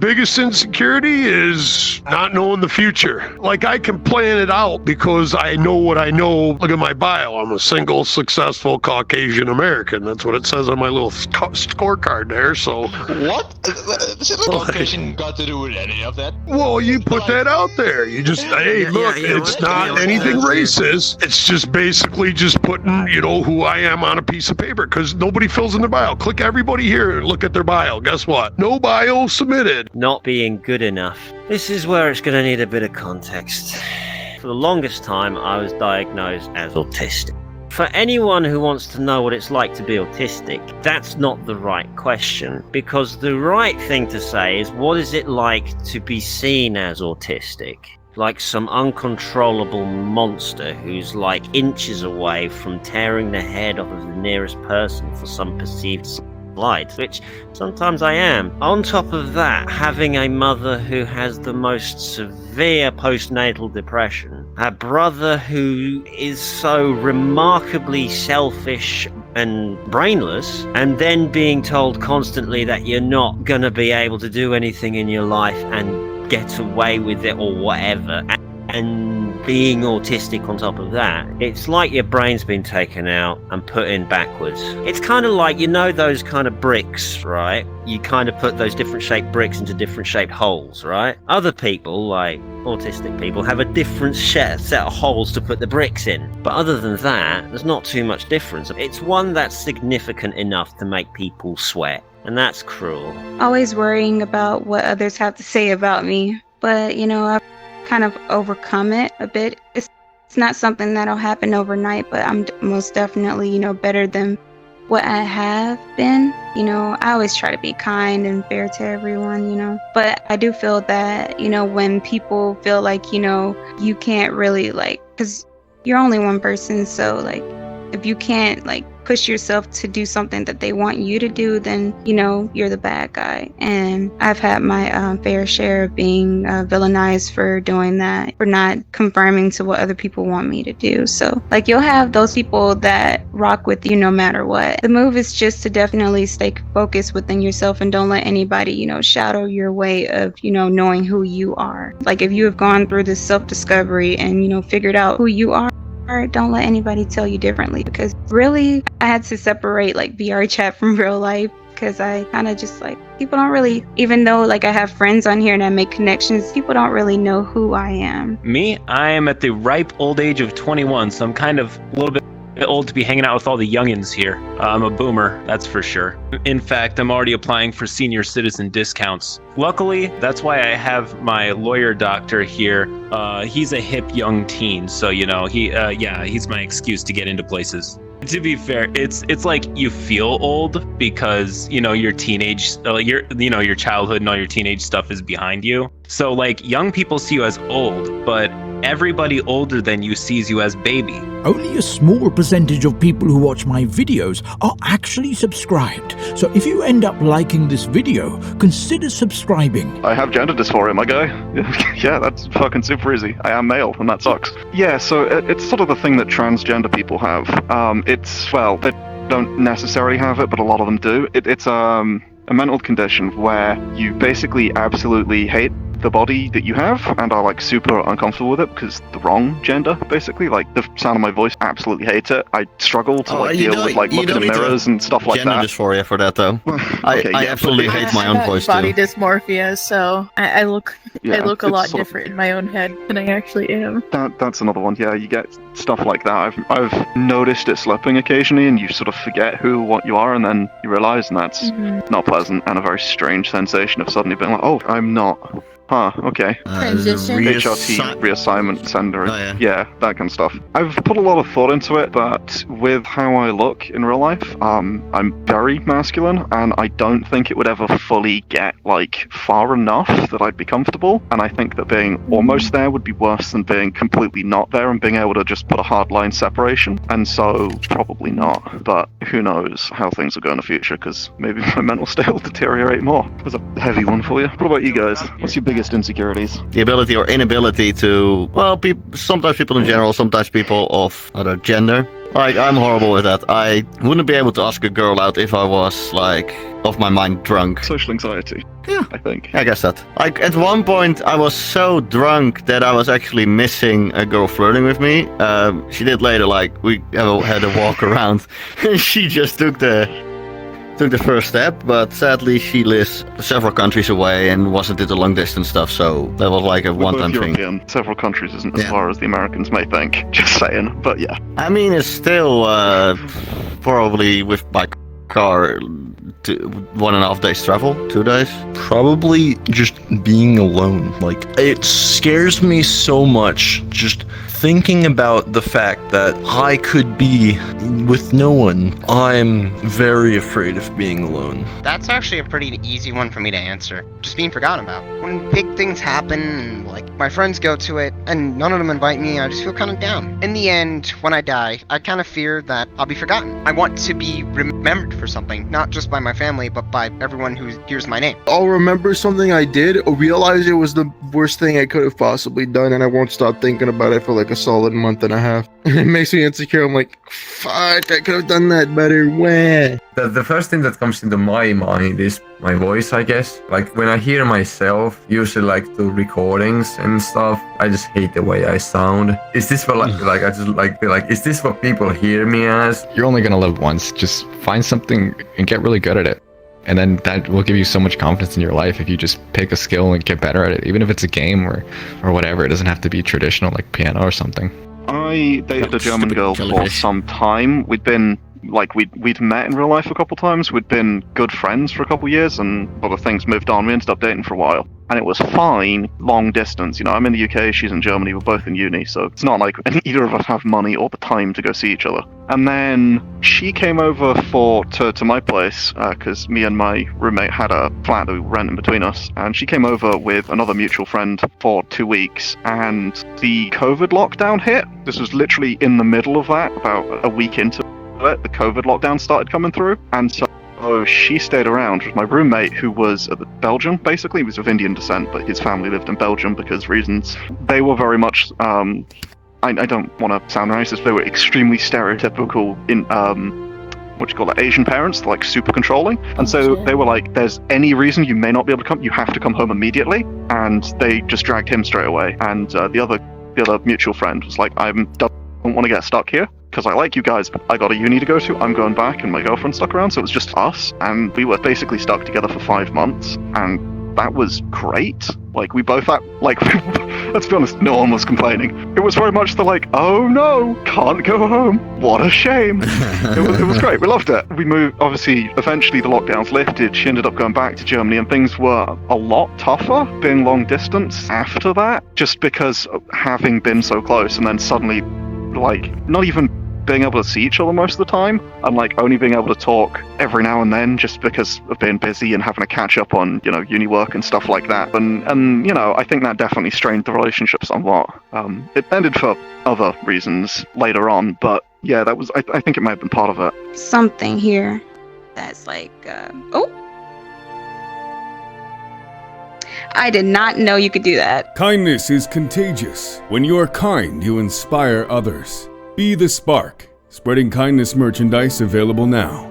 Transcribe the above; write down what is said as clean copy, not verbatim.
Biggest insecurity is not knowing the future. Like, I can plan it out because I know what I know. Look at my bio. I'm a single, successful Caucasian American. That's what it says on my little scorecard there. So what? Caucasian got to do with any of that? Well, you put that out there. You just, hey, look, it's not anything racist. It's just basically just putting, who I am on a piece of paper, because nobody fills in their bio. Click everybody here and look at their bio. Guess what? No bio submitted. Not being good enough. This is where it's going to need a bit of context. For the longest time, I was diagnosed as autistic. For anyone who wants to know what it's like to be autistic, that's not the right question, because the right thing to say is, what is it like to be seen as autistic? Like some uncontrollable monster who's like inches away from tearing the head off of the nearest person for some perceived slight, which sometimes I am. On top of that, having a mother who has the most severe postnatal depression, a brother who is so remarkably selfish and brainless, and then being told constantly that you're not gonna be able to do anything in your life and get away with it or whatever, and being autistic on top of that, it's like your brain's been taken out and put in backwards. It's kind of like, those kind of bricks, right? You kind of put those different shaped bricks into different shaped holes, right? Other people, like autistic people, have a different set of holes to put the bricks in. But other than that, there's not too much difference. It's one that's significant enough to make people sweat, and that's cruel. Always worrying about what others have to say about me. But, I've kind of overcome it a bit. It's not something that'll happen overnight, but I'm most definitely, better than what I have been. I always try to be kind and fair to everyone, but I do feel that, when people feel like, you can't really because you're only one person. So if you can't push yourself to do something that they want you to do, then you're the bad guy. And I've had my fair share of being villainized for doing that, for not conforming to what other people want me to do. So you'll have those people that rock with you no matter what. The move is just to definitely stay focused within yourself and don't let anybody shadow your way of knowing who you are. If you have gone through this self-discovery and figured out who you are, don't let anybody tell you differently, because really I had to separate VR chat from real life, because I kind of just people don't really, even though I have friends on here and I make connections, people don't really know who I am. Me, I am at the ripe old age of 21, so I'm kind of a little bit old to be hanging out with all the youngins here. I'm a boomer, that's for sure. In fact, I'm already applying for senior citizen discounts. Luckily, that's why I have my lawyer doctor here. He's a hip young teen, so he's my excuse to get into places. To be fair, it's like you feel old because your teenage, your childhood and all your teenage stuff is behind you. So young people see you as old, but everybody older than you sees you as baby. Only a small percentage of people who watch my videos are actually subscribed. So if you end up liking this video, consider subscribing. I have gender dysphoria, my guy. Yeah, that's fucking super easy. I am male, and that sucks. Yeah, so it's sort of the thing that transgender people have. They don't necessarily have it, but a lot of them do. It's a mental condition where you basically absolutely hate the body that you have and are super uncomfortable with it because the wrong gender, basically. The sound of my voice, absolutely hate it. I struggle to deal with looking in mirrors and stuff like that. Gender dysphoria for that though. I absolutely hate my own voice too. Body dysmorphia, so I look a lot different in my own head than I actually am. That's another one. Yeah, you get stuff like that. I've noticed it slipping occasionally, and you sort of forget what you are, and then you realize, and that's not pleasant, and a very strange sensation of suddenly being like, oh, I'm not. Huh, okay. Transition. HRT, reassignment sender. Oh, yeah. Yeah, that kind of stuff. I've put a lot of thought into it, but with how I look in real life, I'm very masculine, and I don't think it would ever fully get, far enough that I'd be comfortable. And I think that being almost there would be worse than being completely not there and being able to just put a hard line separation. And so, probably not. But who knows how things will go in the future, because maybe my mental state will deteriorate more. There's a heavy one for you. What about you guys? What's your biggest insecurities? The ability or inability to, sometimes people in general, sometimes people of other gender, Like, I'm horrible with that. I wouldn't be able to ask a girl out if I was, like, off my mind drunk. Social anxiety. Yeah. I think. I guess that. Like, at one point, I was so drunk that I was actually missing a girl flirting with me. She did later, like, we had a walk around, and she just took the first step, but sadly she lives several countries away and wasn't into long distance stuff, so that was like a one-time thing. European. Several countries isn't as far as the Americans may think. Just saying, but yeah. I mean, it's still probably with my car 1.5 days travel, 2 days. Probably just being alone. Like, it scares me so much just thinking about the fact that I could be with no one. I'm very afraid of being alone. That's actually a pretty easy one for me to answer. Just being forgotten about. When big things happen, and like my friends go to it, and none of them invite me, I just feel kind of down. In the end, when I die, I kind of fear that I'll be forgotten. I want to be remembered for something, not just by my family, but by everyone who hears my name. I'll remember something I did, realize it was the worst thing I could have possibly done, and I won't stop thinking about it for like a solid month and a half. It makes me insecure. I'm like, fuck, I could have done that better. Where? The first thing that comes into my mind is my voice, I guess. Like, when I hear myself, usually like do recordings and stuff, I just hate the way I sound. Is this what like I just like be like, is this what people hear me as? You're only gonna live once. Just find something and get really good at it. And then that will give you so much confidence in your life if you just pick a skill and get better at it. Even if it's a game or whatever, it doesn't have to be traditional like piano or something. I dated a German girl for some time. We'd met in real life a couple times. We'd been good friends for a couple years, and other things moved on. We ended up dating for a while, and it was fine long distance. You know, I'm in the UK, she's in Germany. We're both in uni, so it's not like either of us have money or the time to go see each other. And then she came over to my place because me and my roommate had a flat that we were renting between us, and she came over with another mutual friend for 2 weeks, and the COVID lockdown hit. This was literally in the middle of that, about a week into it, the COVID lockdown started coming through, and so she stayed around with my roommate, who was Belgian, basically. He was of Indian descent, but his family lived in Belgium because reasons. They were very much, I don't want to sound racist, they were extremely stereotypical in, Asian parents, like super controlling. And so they were like, there's any reason you may not be able to come, you have to come home immediately. And they just dragged him straight away. And the other mutual friend was like, I don't want to get stuck here, because I like you guys, but I got a uni to go to, I'm going back, and my girlfriend stuck around, so it was just us, and we were basically stuck together for 5 months, and that was great. Like, we both had, like, let's be honest, no one was complaining. It was very much the like, oh no, can't go home, what a shame. It was great, we loved it. We moved, obviously, eventually the lockdowns lifted, she ended up going back to Germany, and things were a lot tougher being long distance after that, just because of having been so close, and then suddenly, like, not even being able to see each other most of the time, and like only being able to talk every now and then just because of being busy and having to catch up on, you know, uni work and stuff like that. And you know, I think that definitely strained the relationship somewhat. It ended for other reasons later on, but yeah, that was, I think it may have been part of it. Something here that's like, I did not know you could do that. Kindness is contagious. When you are kind, you inspire others. Be the spark. Spreading kindness merchandise available now.